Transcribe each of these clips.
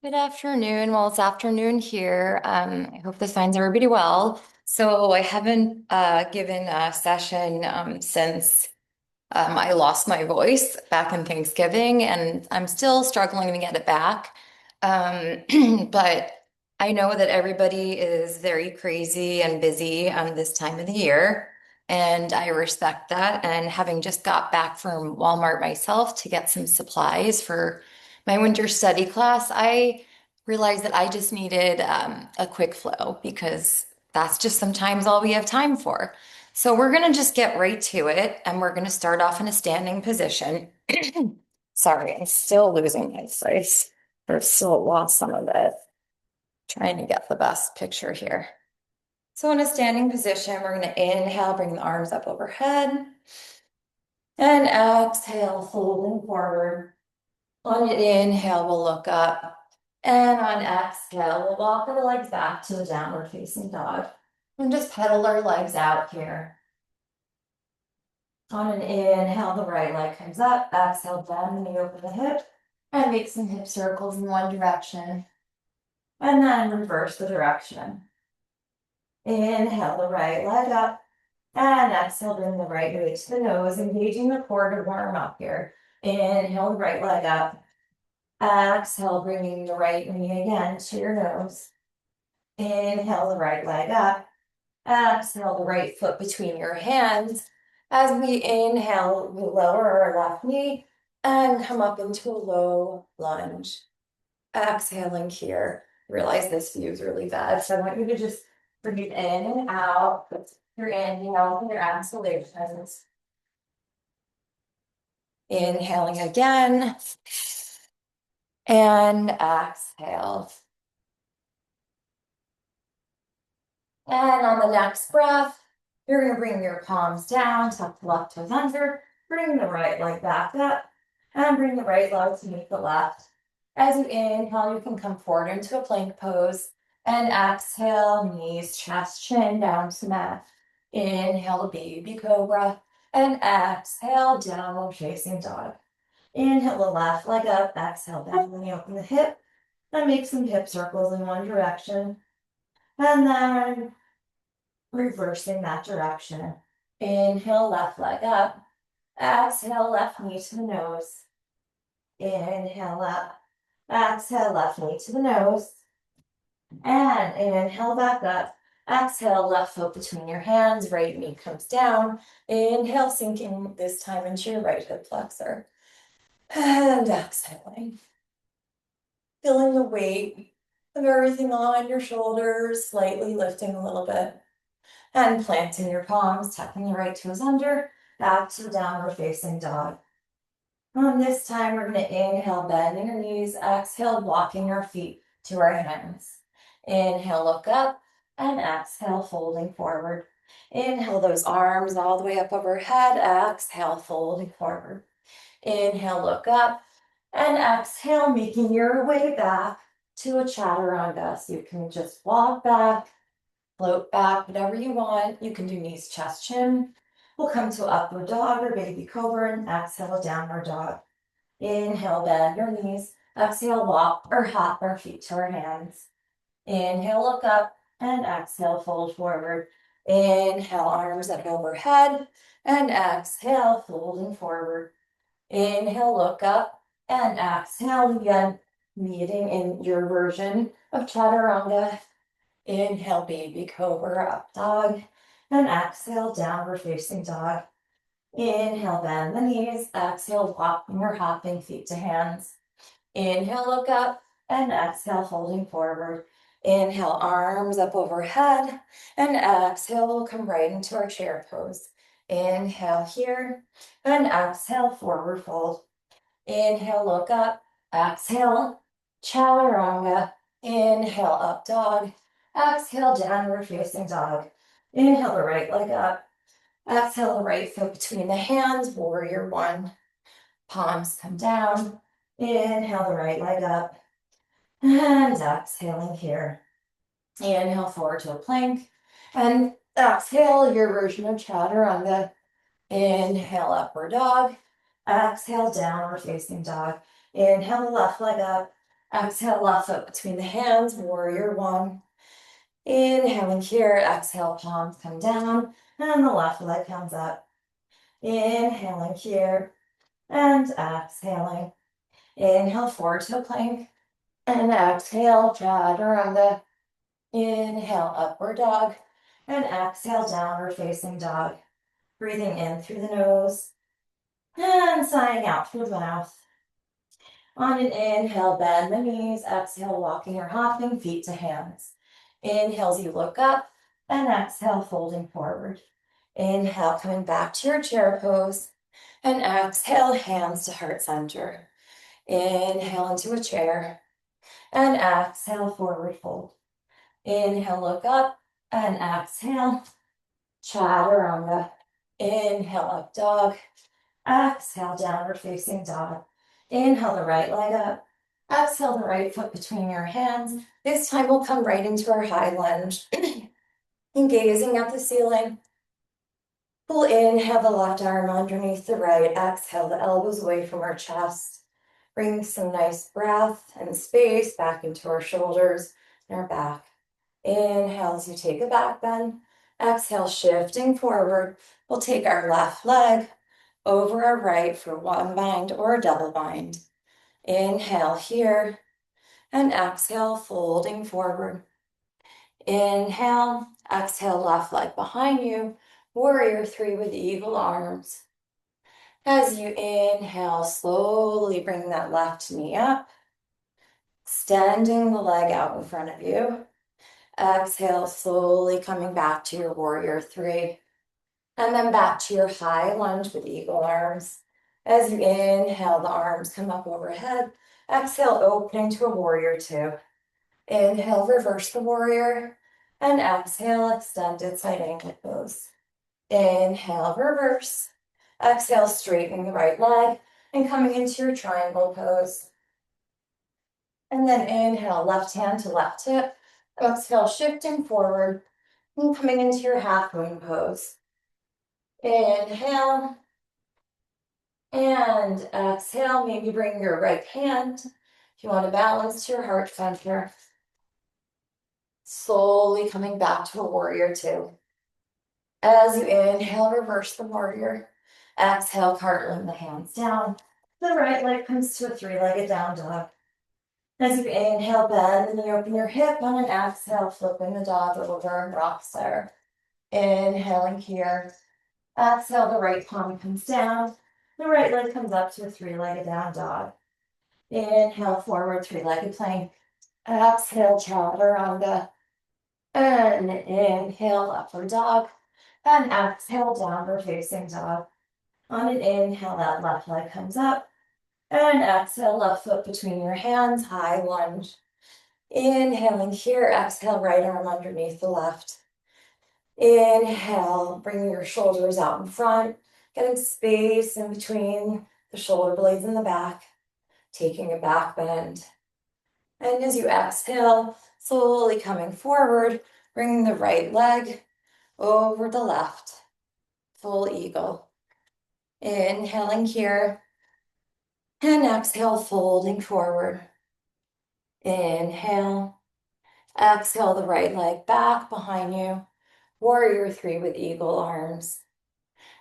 Good afternoon. Well, it's afternoon here. I hope this finds everybody well. So I haven't given a session since I lost my voice back in Thanksgiving, and I'm still struggling to get it back. But I know that everybody is very crazy and busy this time of the year, and I respect that. And having just got back from Walmart myself to get some supplies for my winter study class, I realized that I just needed a quick flow because that's just sometimes all we have time for. So we're going to just get right to it and we're going to start off in a standing position. Sorry, I'm still losing my voice. Or still lost some of it. Trying to get the best picture here. So in a standing position, we're going to inhale, bring the arms up overhead. And exhale, folding forward. On an inhale, we'll look up. And on exhale, we'll walk the legs back to the downward facing dog. And just pedal our legs out here. On an inhale, the right leg comes up. Exhale, bend the knee over the hip. And make some hip circles in one direction. And then reverse the direction. Inhale the right leg up. And exhale, bring the right weight to the nose, engaging the core to warm up here. Inhale the right leg up. Exhale, bringing the right knee again to your nose. Inhale the right leg up. Exhale the right foot between your hands. As we inhale, we lower our left knee and come up into a low lunge. Exhaling here. Realize this view is really bad, so I want you to just breathe in and out. Your inhale and your exhalations. Inhaling again. And exhale. And on the next breath, you're going to bring your palms down, tuck the left toes under, bring the right leg back up, and bring the right leg to meet the left. As you inhale, you can come forward into a plank pose, and exhale, knees, chest, chin down to mat. Inhale, baby cobra, and exhale, downward facing dog. Inhale the left leg up, exhale, bend the knee, open the hip, and make some hip circles in one direction. And then reversing that direction. Inhale, left leg up. Exhale, left knee to the nose. Inhale up. Exhale, left knee to the nose. And inhale back up. Exhale, left foot between your hands, right knee comes down. Inhale, sinking this time into your right hip flexor. And exhaling. Feeling the weight of everything on your shoulders, slightly lifting a little bit. And planting your palms, tucking the right toes under, back to downward facing dog. This time we're going to inhale, bending your knees, exhale, walking your feet to our hands. Inhale, look up, and exhale, folding forward. Inhale those arms all the way up overhead, exhale, folding forward. Inhale, look up, and exhale, making your way back to a chaturanga. So you can just walk back, float back, whatever you want. You can do knees, chest, chin. We'll come to upward dog or baby cobra and exhale, downward dog. Inhale, bend your knees. Exhale, walk or hop our feet to our hands. Inhale, look up, and exhale, fold forward. Inhale, arms up overhead, and exhale, folding forward. Inhale, look up, and exhale again, meeting in your version of chaturanga. Inhale, baby cobra, up dog, and exhale, downward facing dog. Inhale, bend the knees, exhale, walking or hopping feet to hands. Inhale, look up, and exhale, folding forward. Inhale, arms up overhead, and exhale, we'll come right into our chair pose. Inhale here, and exhale, forward fold. Inhale, look up, exhale, chaturanga. Inhale, up dog. Exhale, downward facing dog. Inhale the right leg up. Exhale the right foot between the hands, warrior one. Palms come down. Inhale the right leg up. And exhaling here. Inhale forward to a plank. And exhale your version of chaturanga. Inhale, upward dog. Exhale, downward facing dog. Inhale the left leg up. Exhale, left foot between the hands, warrior one. Inhaling here, exhale, palms come down, and the left leg comes up. Inhaling here, and exhaling. Inhale, forward to plank, and exhale, chaturanga. Inhale, upward dog, and exhale, downward facing dog. Breathing in through the nose, and sighing out through the mouth. On an inhale, bend the knees. Exhale, walking or hopping, feet to hands. Inhales, you look up, and exhale, folding forward. Inhale, coming back to your chair pose, and exhale, hands to heart center. Inhale into a chair, and exhale, forward fold. Inhale, look up, and exhale, chaturanga. Inhale, up dog. Exhale, downward facing dog. Inhale the right leg up. Exhale the right foot between your hands. This time we'll come right into our high lunge. And gazing at the ceiling. We'll inhale the left arm underneath the right. Exhale the elbows away from our chest. Bring some nice breath and space back into our shoulders and our back. Inhale as you take a back bend. Exhale, shifting forward. We'll take our left leg over our right for one bind or a double bind. Inhale here, and exhale, folding forward. Inhale, exhale, left leg behind you, warrior three with eagle arms. As you inhale, slowly bring that left knee up, extending the leg out in front of you. Exhale, slowly coming back to your warrior three. And then back to your high lunge with eagle arms. As you inhale, the arms come up overhead. Exhale, opening to a warrior two. Inhale, reverse the warrior. And exhale, extended side ankle pose. Inhale, reverse. Exhale, straightening the right leg and coming into your triangle pose. And then inhale, left hand to left hip. Exhale, shifting forward and coming into your half moon pose. Inhale. And exhale, maybe bring your right hand, if you want to balance to your heart center. Slowly coming back to a warrior two. As you inhale, reverse the warrior. Exhale, cartwheel the hands down. The right leg comes to a three-legged down dog. As you inhale, bend and you open your hip. On an exhale, flipping the dog over, rock star. Inhaling here. Exhale, the right palm comes down. The right leg comes up to a three-legged down dog. Inhale, forward three-legged plank. Exhale, chaturanga. And inhale, upward dog. And exhale, downward facing dog. On an inhale, that left leg comes up. And exhale, left foot between your hands, high lunge. Inhaling here, exhale, right arm underneath the left. Inhale, bringing your shoulders out in front, getting space in between the shoulder blades in the back, taking a back bend. And as you exhale, slowly coming forward, bringing the right leg over the left, full eagle. Inhaling here, and exhale, folding forward. Inhale, exhale the right leg back behind you, warrior three with eagle arms.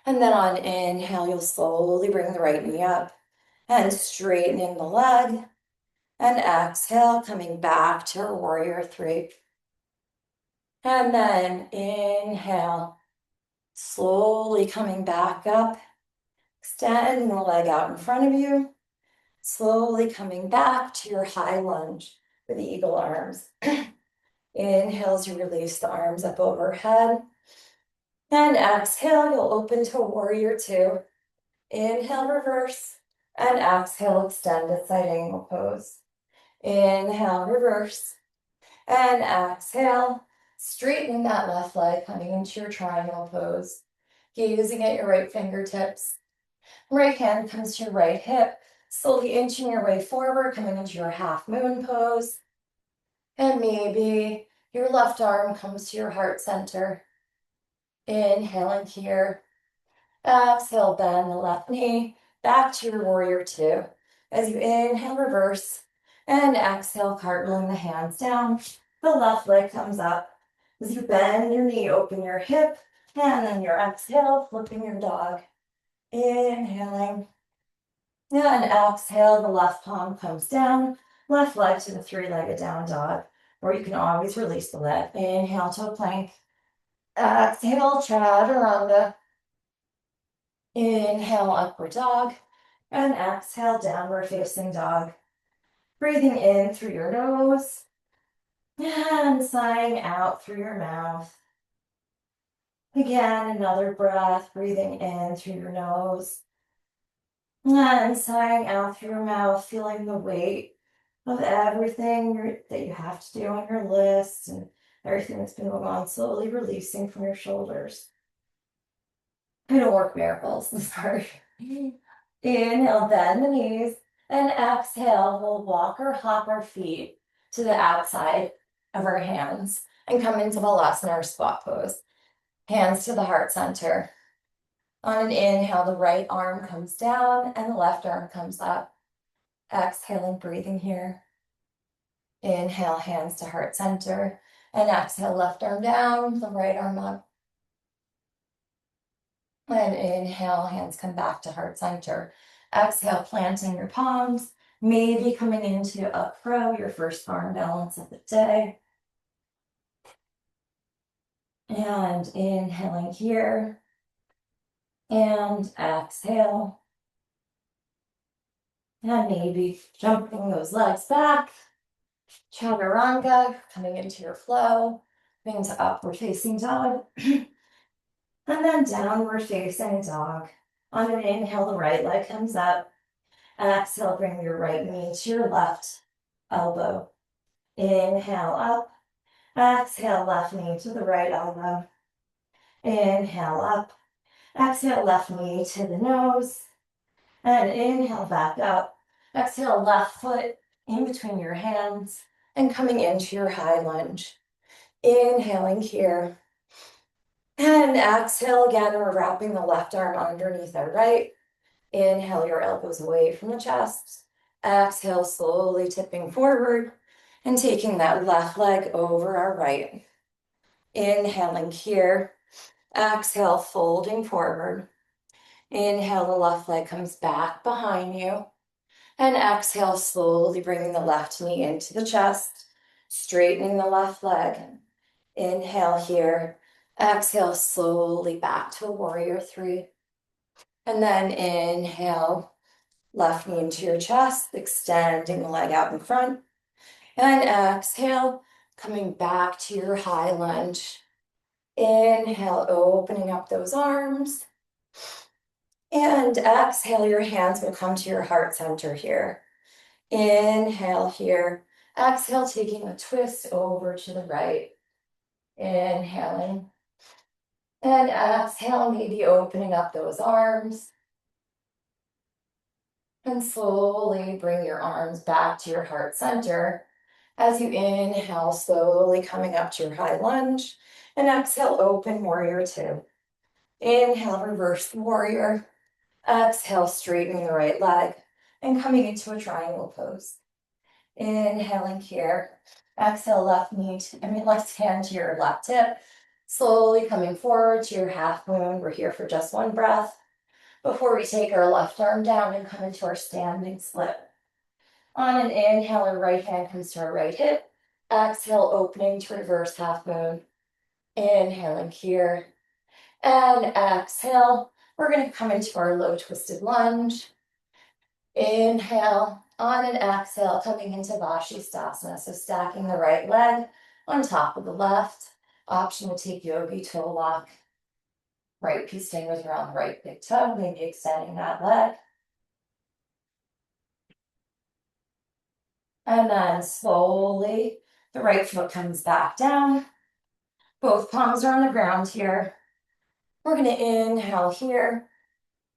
And then on inhale, you'll slowly bring the right knee up and straightening the leg. And exhale, coming back to our warrior three. And then inhale, slowly coming back up, extending the leg out in front of you, slowly coming back to your high lunge with the eagle arms. Inhale as you release the arms up overhead. And exhale, you'll open to a warrior two. Inhale, reverse. And exhale, extended side angle pose. Inhale, reverse. And exhale, straightening that left leg, coming into your triangle pose. Gazing at your right fingertips. Right hand comes to your right hip, slowly inching your way forward, coming into your half moon pose. And maybe your left arm comes to your heart center. Inhaling here. Exhale, bend the left knee back to your warrior two. As you inhale, reverse. And exhale, cartwheeling the hands down. The left leg comes up. As you bend your knee, open your hip, and then your exhale, flipping your dog. Inhaling. And exhale, the left palm comes down, left leg to the three-legged down dog, or you can always release the leg. Inhale to a plank. Exhale, chaturanga. Inhale, upward dog. And exhale, downward facing dog. Breathing in through your nose. And sighing out through your mouth. Again, another breath, breathing in through your nose. And sighing out through your mouth, feeling the weight of everything that you have to do on your list and everything that's been going on, slowly releasing from your shoulders. I don't work miracles, sorry. Inhale, bend the knees, and exhale, we'll walk or hop our feet to the outside of our hands and come into Balasana or squat pose. Hands to the heart center. On an inhale, the right arm comes down and the left arm comes up. Exhaling, breathing here. Inhale, hands to heart center. And exhale, left arm down, the right arm up. And inhale, hands come back to heart center. Exhale, planting your palms, maybe coming into a crow, your first arm balance of the day. And inhaling here. And exhale. And maybe jumping those legs back. Chaturanga, coming into your flow, coming to upward facing dog. And then downward facing dog. On an inhale, the right leg comes up. Exhale, bring your right knee to your left elbow. Inhale up. Exhale, left knee to the right elbow. Inhale up. Exhale, left knee to the nose. And inhale back up. Exhale, left foot in between your hands and coming into your high lunge. Inhaling here. And exhale again, we're wrapping the left arm underneath our right. Inhale your elbows away from the chest. Exhale, slowly tipping forward and taking that left leg over our right. Inhaling here. Exhale, folding forward. Inhale, the left leg comes back behind you. And exhale, slowly bringing the left knee into the chest, straightening the left leg. Inhale here. Exhale, slowly back to a warrior three. And then inhale, left knee into your chest, extending the leg out in front. And exhale, coming back to your high lunge. Inhale, opening up those arms. And exhale, your hands will come to your heart center here. Inhale here. Exhale, taking a twist over to the right. Inhaling. And exhale, maybe opening up those arms. And slowly bring your arms back to your heart center. As you inhale, slowly coming up to your high lunge. And exhale, open warrior two. Inhale, reverse warrior. Exhale, straightening the right leg and coming into a triangle pose. Inhaling here. Exhale, left hand to your left hip. Slowly coming forward to your half moon. We're here for just one breath before we take our left arm down and come into our standing split. On an inhale, our right hand comes to our right hip. Exhale, opening to reverse half moon. Inhaling here. And exhale, we're going to come into our low twisted lunge. Inhale, on an exhale, coming into Vashisthasana. So stacking the right leg on top of the left. Option to take yogi toe lock. Right piece fingers around the right big toe, maybe extending that leg. And then slowly, the right foot comes back down. Both palms are on the ground here. We're going to inhale here.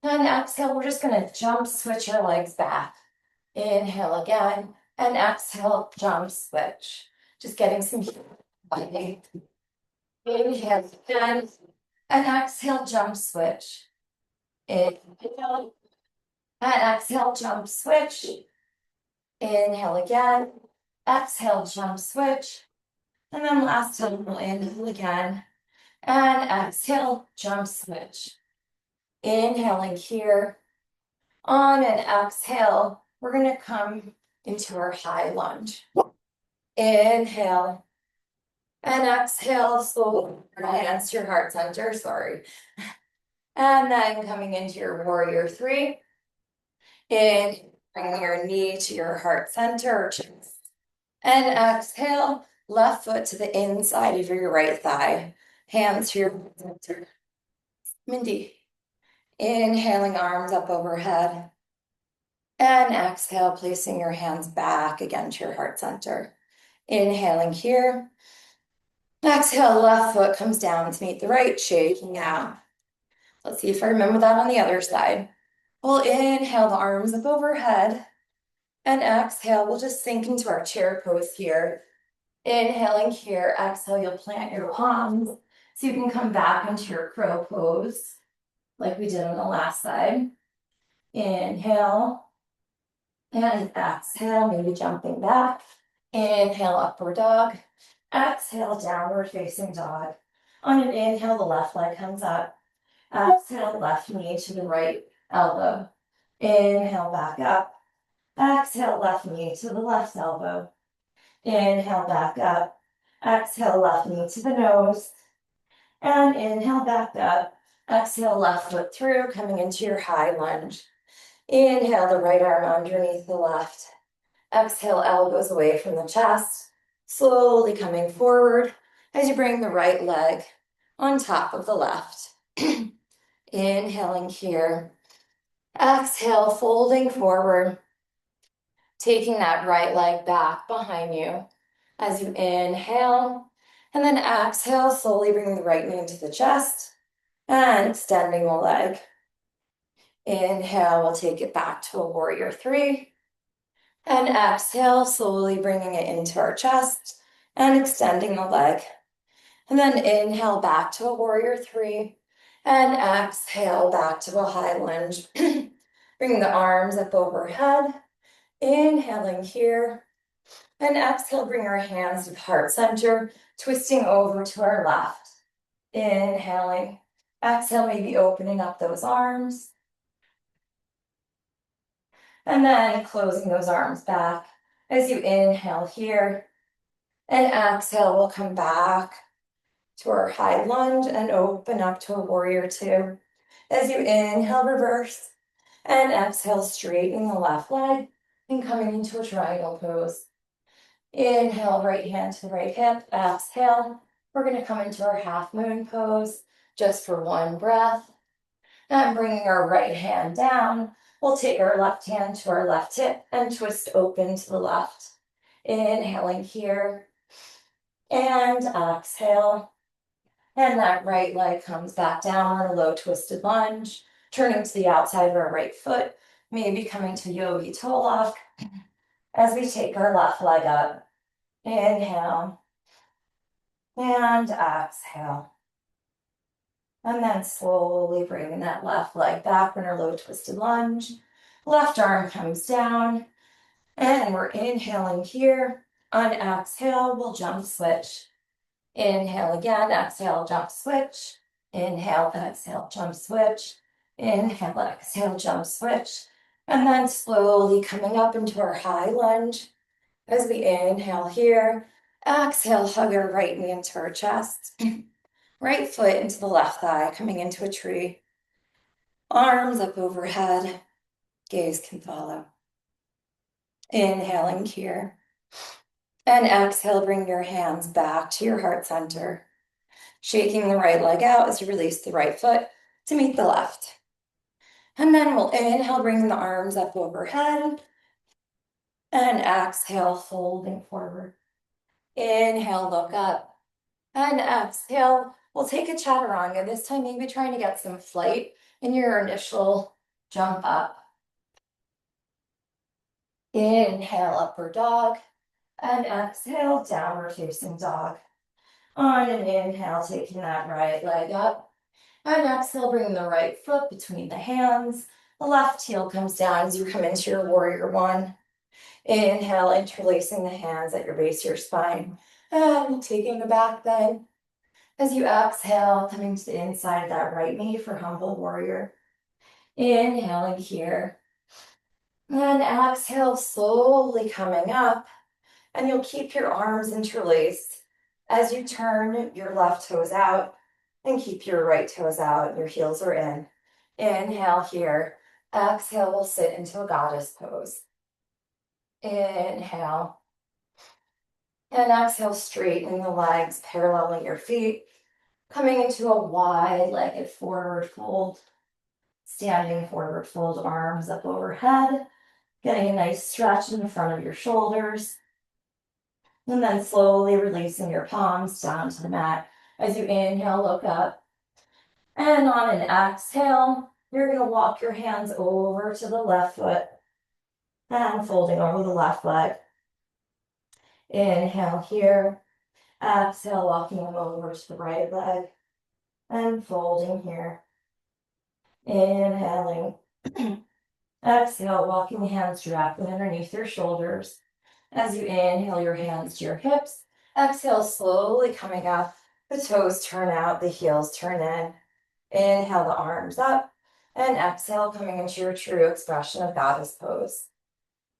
And exhale, we're just going to jump, switch your legs back. Inhale again. And exhale, jump, switch. Just getting some heat. Inhale again. And exhale, jump, switch. Inhale. And exhale, jump, switch. Inhale again. Exhale, jump switch. And then last time we'll inhale again. And exhale, jump switch. Inhaling here. On an exhale, we're going to come into our high lunge. Inhale. And exhale, slowly hands to your heart center, sorry. And then coming into your warrior three. In, bringing your knee to your heart center. And exhale, left foot to the inside of your right thigh. Hands to your heart center. Mindy. Inhaling, arms up overhead. And exhale, placing your hands back again to your heart center. Inhaling here. Exhale, left foot comes down to meet the right, shaking out. Let's see if I remember that on the other side. We'll inhale the arms up overhead. And exhale, we'll just sink into our chair pose here. Inhaling here, exhale, you'll plant your palms so you can come back into your crow pose like we did on the last side. Inhale. And exhale, maybe jumping back. Inhale, upward dog. Exhale, downward facing dog. On an inhale, the left leg comes up. Exhale, left knee to the right elbow. Inhale, back up. Exhale, left knee to the left elbow. Inhale, back up. Exhale, left knee to the nose. And inhale, back up. Exhale, left foot through, coming into your high lunge. Inhale, the right arm underneath the left. Exhale, elbows away from the chest. Slowly coming forward as you bring the right leg on top of the left. Inhaling here. Exhale, folding forward. Taking that right leg back behind you as you inhale. And then exhale, slowly bringing the right knee into the chest and extending the leg. Inhale, we'll take it back to a warrior three. And exhale, slowly bringing it into our chest and extending the leg. And then inhale back to a warrior three. And exhale back to a high lunge. Bring the arms up overhead. Inhaling here. And exhale, bring our hands to heart center, twisting over to our left. Inhaling. Exhale, maybe opening up those arms. And then closing those arms back as you inhale here. And exhale, we'll come back to our high lunge and open up to a warrior two. As you inhale, reverse. And exhale, straightening the left leg and coming into a triangle pose. Inhale, right hand to the right hip. Exhale, we're going to come into our half moon pose just for one breath. And bringing our right hand down, we'll take our left hand to our left hip and twist open to the left. Inhaling here. And exhale. And that right leg comes back down on a low twisted lunge, turning to the outside of our right foot, maybe coming to yogi toe lock as we take our left leg up. Inhale. And exhale. And then slowly bringing that left leg back in our low twisted lunge. Left arm comes down. And we're inhaling here. On exhale, we'll jump switch. Inhale again, exhale, jump switch. Inhale, exhale, jump switch. Inhale, exhale, jump switch. And then slowly coming up into our high lunge. As we inhale here, exhale, hug our right knee into our chest. Right foot into the left thigh, coming into a tree. Arms up overhead, gaze can follow. Inhaling here. And exhale, bring your hands back to your heart center. Shaking the right leg out as you release the right foot to meet the left. And then we'll inhale, bring the arms up overhead. And exhale, folding forward. Inhale, look up. And exhale, we'll take a chaturanga. This time, maybe trying to get some flight in your initial jump up. Inhale, upward dog. And exhale, downward facing dog. On an inhale, taking that right leg up. And exhale, bringing the right foot between the hands. The left heel comes down as you come into your warrior one. Inhale, interlacing the hands at your base of your spine. And taking a back bend. As you exhale, coming to the inside of that right knee for humble warrior. Inhaling here. And exhale, slowly coming up. And you'll keep your arms interlaced as you turn your left toes out and keep your right toes out. Your heels are in. Inhale here. Exhale, we'll sit into a goddess pose. Inhale. And exhale, straighten the legs, paralleling your feet. Coming into a wide-legged forward fold. Standing forward fold, arms up overhead. Getting a nice stretch in the front of your shoulders. And then slowly releasing your palms down to the mat. As you inhale, look up. And on an exhale, you're going to walk your hands over to the left foot. And folding over the left leg. Inhale here. Exhale, walking them over to the right leg. And folding here. Inhaling. Exhale, walking the hands directly underneath your shoulders. As you inhale, your hands to your hips. Exhale, slowly coming up. The toes turn out, the heels turn in. Inhale the arms up. And exhale, coming into your true expression of goddess pose.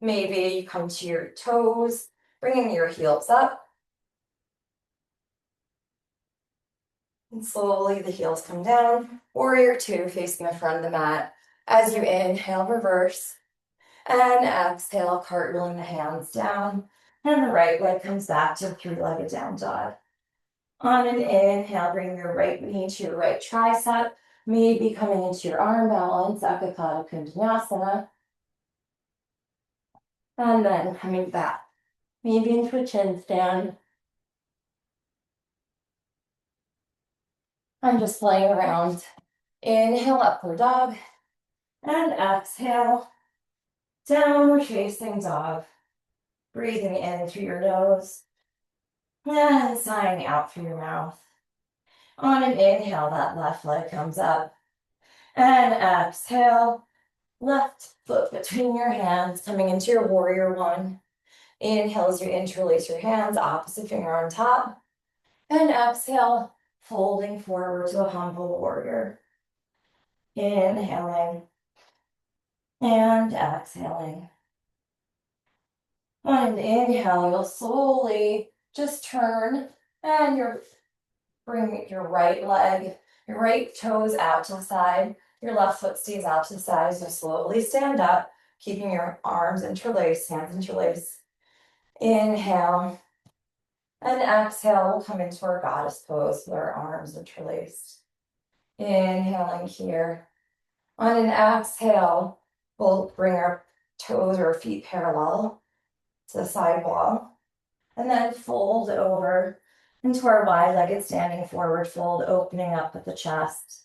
Maybe you come to your toes, bringing your heels up. And slowly the heels come down. Warrior two, facing the front of the mat. As you inhale, reverse. And exhale, cartwheeling the hands down. And the right leg comes back to a three-legged down dog. On an inhale, bring your right knee to your right tricep. Maybe coming into your arm balance, Eka Pada Kundinasana. And then coming back. Maybe into a chin stand. I'm just playing around. Inhale, upward dog. And exhale, downward facing dog. Breathing in through your nose. And sighing out through your mouth. On an inhale, that left leg comes up. And exhale, left foot between your hands, coming into your warrior one. Inhale as you interlace your hands, opposite finger on top. And exhale, folding forward to a humble warrior. Inhaling and exhaling. On an inhale, you'll slowly just turn and bring your right leg, your right toes out to the side. Your left foot stays out to the side as you slowly stand up, keeping your arms interlaced, hands interlaced. Inhale. And exhale, we'll come into our goddess pose with our arms interlaced. Inhaling here. On an exhale, we'll bring our toes or feet parallel to the side wall. And then fold over into our wide-legged standing forward fold, opening up at the chest.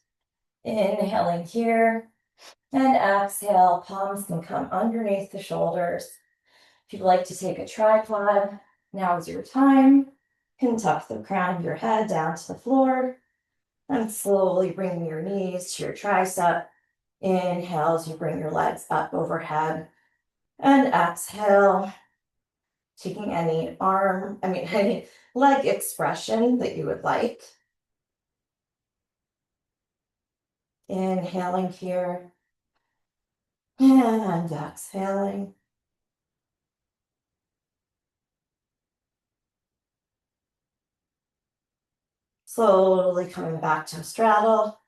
Inhaling here. And exhale, palms can come underneath the shoulders. If you'd like to take a tripod, now is your time. You can tuck the crown of your head down to the floor. And slowly bring your knees to your tricep. Inhale as you bring your legs up overhead. And exhale, taking any any leg expression that you would like. Inhaling here. And exhaling. Slowly coming back to a straddle.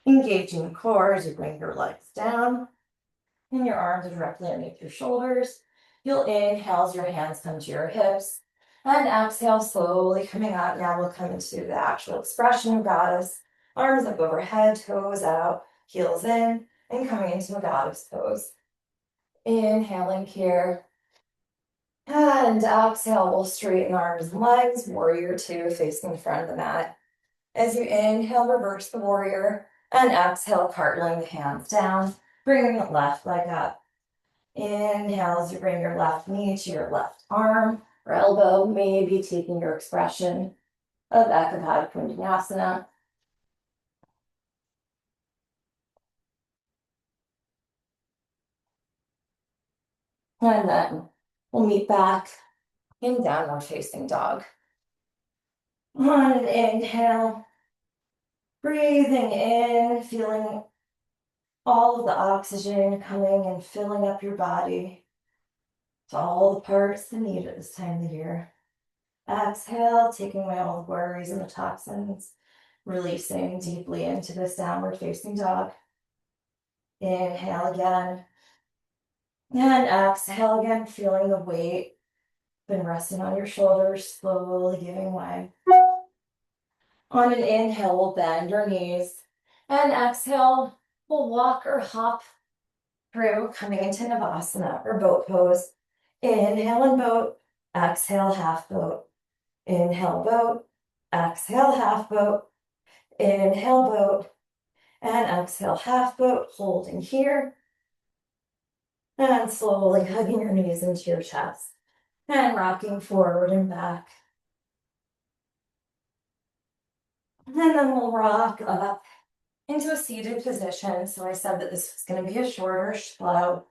Engaging the core as you bring your legs down. And your arms are directly underneath your shoulders. You'll inhale as your hands come to your hips. And exhale, slowly coming out. Now we'll come into the actual expression of goddess. Arms up overhead, toes out, heels in, and coming into a goddess pose. Inhaling here. And exhale, we'll straighten arms and legs. Warrior two, facing the front of the mat. As you inhale, reverse the warrior. And exhale, cartwheeling the hands down, bringing the left leg up. Inhale as you bring your left knee to your left arm or elbow, maybe taking your expression of Eka Pada Kundinasana. And then We'll meet back in downward facing dog. On an inhale, breathing in, feeling all of the oxygen coming and filling up your body to all the parts that need it this time of the year. Exhale, taking away all the worries and the toxins, releasing deeply into this downward facing dog. Inhale again. And exhale again, feeling the weight been resting on your shoulders, slowly giving way. On an inhale, we'll bend our knees. And exhale, we'll walk or hop through, coming into Navasana or boat pose. Inhale and boat, exhale, half boat. Inhale, boat, exhale, half boat. Inhale, boat, and exhale, half boat, holding here. And slowly hugging your knees into your chest and rocking forward and back. And then we'll rock up into a seated position. So I said that this was going to be a shorter flow.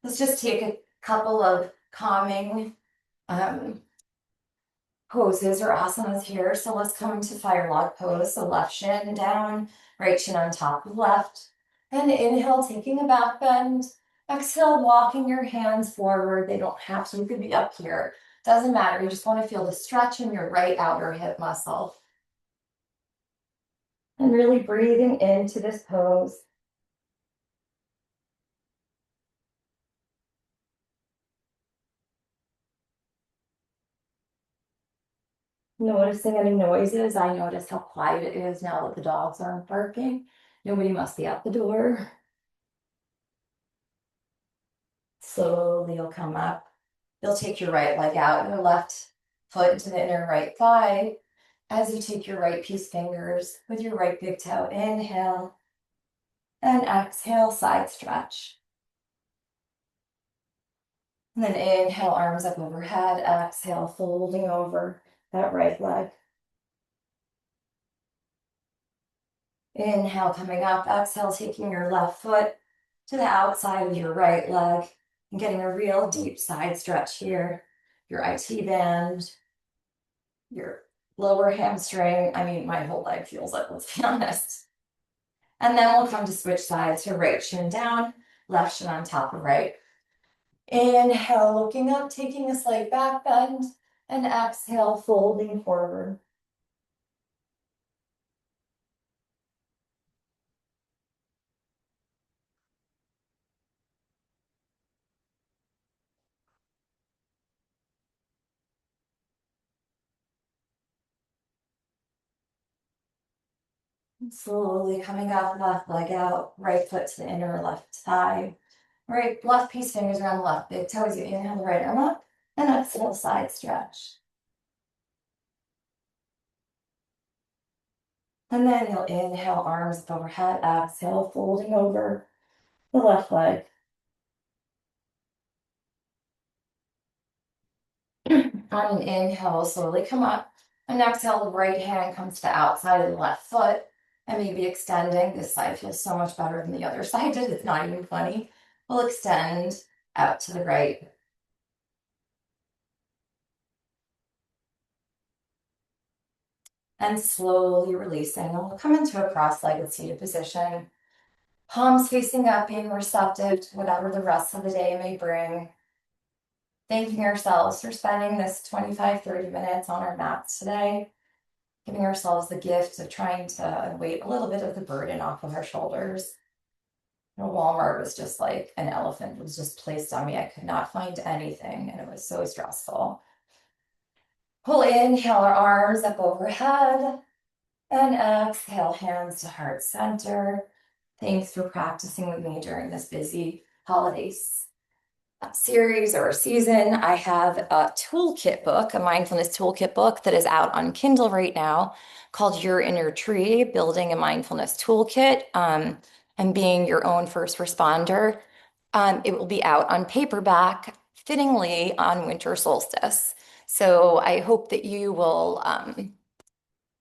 Let's just take a couple of calming poses or asanas here. So let's come into fire log pose. So left shin down, right shin on top of left. And inhale, taking a back bend. Exhale, walking your hands forward. They don't have to, you could be up here. Doesn't matter, you just want to feel the stretch in your right outer hip muscle. And really breathing into this pose. Noticing any noises. I notice how quiet it is now that the dogs aren't barking. Nobody must be at the door. Slowly you'll come up. You'll take your right leg out, your left foot into the inner right thigh. As you take your right peace fingers with your right big toe, inhale. And exhale, side stretch. And then inhale, arms up overhead. Exhale, folding over that right leg. Inhale, coming up. Exhale, taking your left foot to the outside of your right leg and getting a real deep side stretch here. Your IT band, your lower hamstring. I mean, my whole leg feels it, let's be honest. And then we'll come to switch sides. So right shin down, left shin on top of right. Inhale, looking up, taking a slight back bend, and exhale, folding forward. Slowly coming up, left leg out, right foot to the inner left thigh. Right, left peace fingers around the left big toe as you inhale the right arm up, and exhale, side stretch. And then you'll inhale, arms up overhead, exhale, folding over the left leg. On an inhale, slowly come up, and exhale, the right hand comes to the outside of the left foot, and maybe extending. This side feels so much better than the other side did, it's not even funny. We'll extend out to the right. And slowly releasing, and we'll come into a cross-legged seated position. Palms facing up, being receptive to whatever the rest of the day may bring. Thanking ourselves for spending this 25-30 minutes on our mats today. Giving ourselves the gift of trying to weight a little bit of the burden off of our shoulders. You know, Walmart was just like an elephant was just placed on me. I could not find anything, and it was so stressful. Pull inhale our arms up overhead, and exhale, hands to heart center. Thanks for practicing with me during this busy holidays series or season. I have a toolkit book, a mindfulness toolkit book that is out on Kindle right now called Your Inner Tree, Building a Mindfulness Toolkit and Being Your Own First Responder. It will be out on paperback, fittingly on winter solstice. So I hope that you will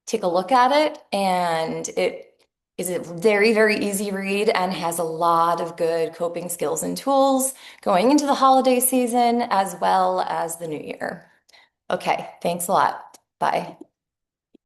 take a look at it, and is a very, very easy read and has a lot of good coping skills and tools going into the holiday season as well as the new year. Okay, thanks a lot. Bye.